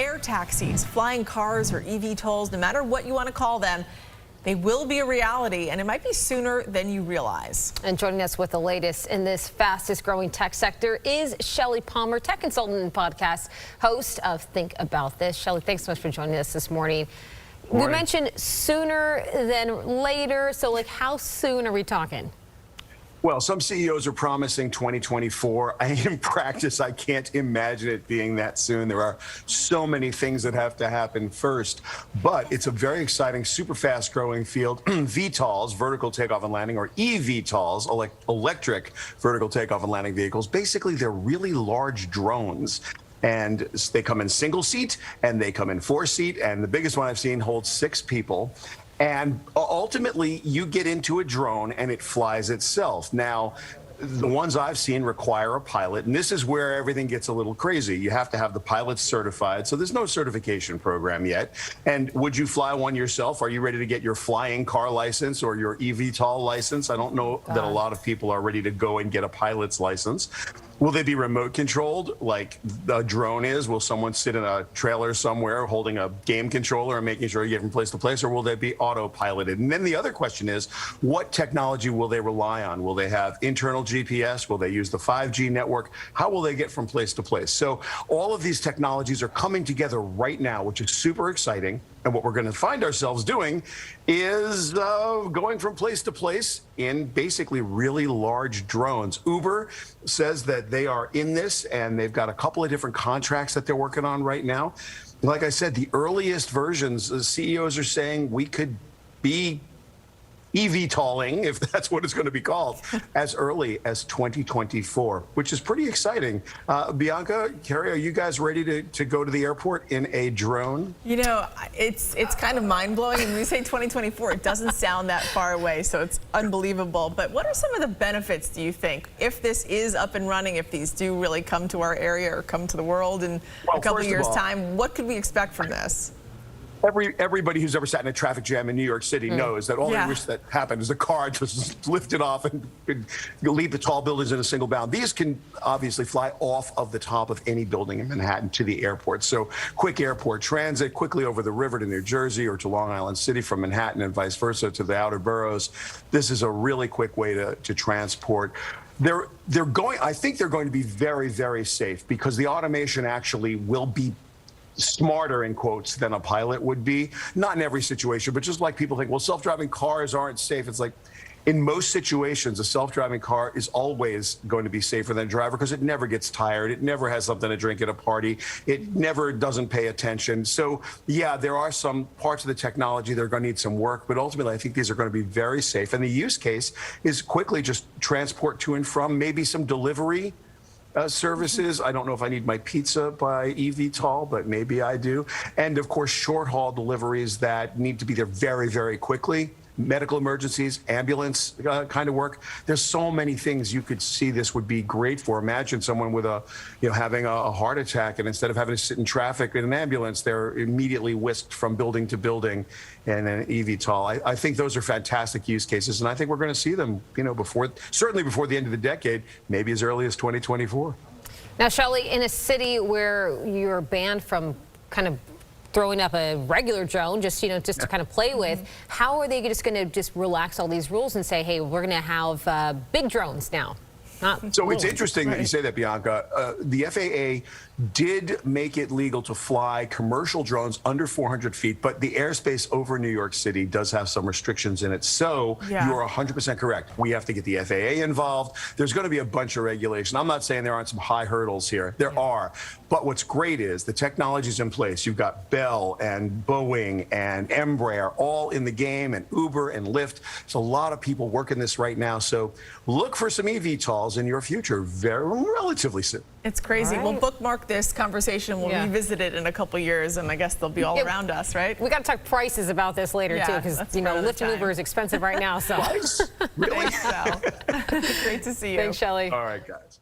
air taxis, flying cars, or eVTOLs, no matter what you want to call them, they will be a reality, and it might be sooner than you realize. And joining us with the latest in this fastest growing tech sector is Shelly Palmer, tech consultant and podcast host of Think About This. Shelly, thanks so much for joining us this morning. We mentioned sooner than later, so like how soon are we talking? Well, some CEOs are promising 2024. In practice, I can't imagine it being that soon. There are so many things that have to happen first, but it's a very exciting, super fast growing field. VTOLs, vertical takeoff and landing, or eVTOLs, electric vertical takeoff and landing vehicles. Basically, they're really large drones. And they come in single seat and they come in 4-seat. And the biggest one I've seen holds 6 people. And ultimately, you get into a drone and it flies itself. Now, the ones I've seen require a pilot, and this is where everything gets a little crazy. You have to have the pilots certified, so there's no certification program yet. And would you fly one yourself? Are you ready to get your flying car license or your eVTOL license? I don't know that a lot of people are ready to go and get a pilot's license. Will they be remote controlled like the drone is? Will someone sit in a trailer somewhere holding a game controller and making sure you get from place to place, or will they be autopiloted? And then the other question is, what technology will they rely on? Will they have internal GPS? Will they use the 5G network? How will they get from place to place? So all of these technologies are coming together right now, which is super exciting. And what we're going to find ourselves doing is going from place to place in basically really large drones. Uber says that they are in this, and they've got a couple of different contracts that they're working on right now. Like I said, the earliest versions, the CEOs are saying we could be eVTOLing, if that's what it's going to be called, as early as 2024, which is pretty exciting. Bianca, Kerry, are you guys ready to go to the airport in a drone? You know, it's kind of mind-blowing. And when we say 2024, it doesn't sound that far away, so it's unbelievable. But what are some of the benefits, do you think, if this is up and running, if these do really come to our area or come to the world in a couple of years' time? What could we expect from this? Everybody who's ever sat in a traffic jam in New York City knows that all they wish that happened is the car just lifted off and could leave the tall buildings in a single bound. These can obviously fly off of the top of any building in Manhattan to the airport. So quick airport transit, quickly over the river to New Jersey or to Long Island City from Manhattan and vice versa to the outer boroughs. This is a really quick way to transport. I think they're going to be very, very safe because the automation actually will be smarter, in quotes, than a pilot would be. Not in every situation, but just like people think, well, self-driving cars aren't safe. It's like, in most situations, a self-driving car is always going to be safer than a driver because it never gets tired. It never has something to drink at a party. It never doesn't pay attention. So, yeah, there are some parts of the technology that are going to need some work, but ultimately, I think these are going to be very safe. And the use case is quickly just transport to and from, maybe some delivery services. I don't know if I need my pizza by eVTOL, but maybe I do. And of course, short haul deliveries that need to be there very, very quickly. Medical emergencies, ambulance kind of work. There's so many things you could see this would be great for. Imagine someone with having a heart attack, and instead of having to sit in traffic in an ambulance, they're immediately whisked from building to building in an eVTOL. I think those are fantastic use cases, and I think we're going to see them, certainly before the end of the decade, maybe as early as 2024. Now, Shelly, in a city where you're banned from kind of throwing up a regular drone just to kind of play with, how are they just going to just relax all these rules and say, hey, we're going to have big drones now? It's interesting that you say that, Bianca. The FAA did make it legal to fly commercial drones under 400 feet, but the airspace over New York City does have some restrictions in it. So you're 100% correct. We have to get the FAA involved. There's going to be a bunch of regulation. I'm not saying there aren't some high hurdles here. There are. But what's great is the technology's in place. You've got Bell and Boeing and Embraer all in the game, and Uber and Lyft. There's a lot of people working this right now. So look for some eVTOLs in your future relatively soon. It's crazy. We'll bookmark this conversation. We'll revisit it in a couple years, and I guess they'll be all around us, right? We got to talk prices about this later, too, because, Lyft and Uber is expensive right now. So. Price? Really? Thanks, Sal. Great to see you. Thanks, Shelly. All right, guys.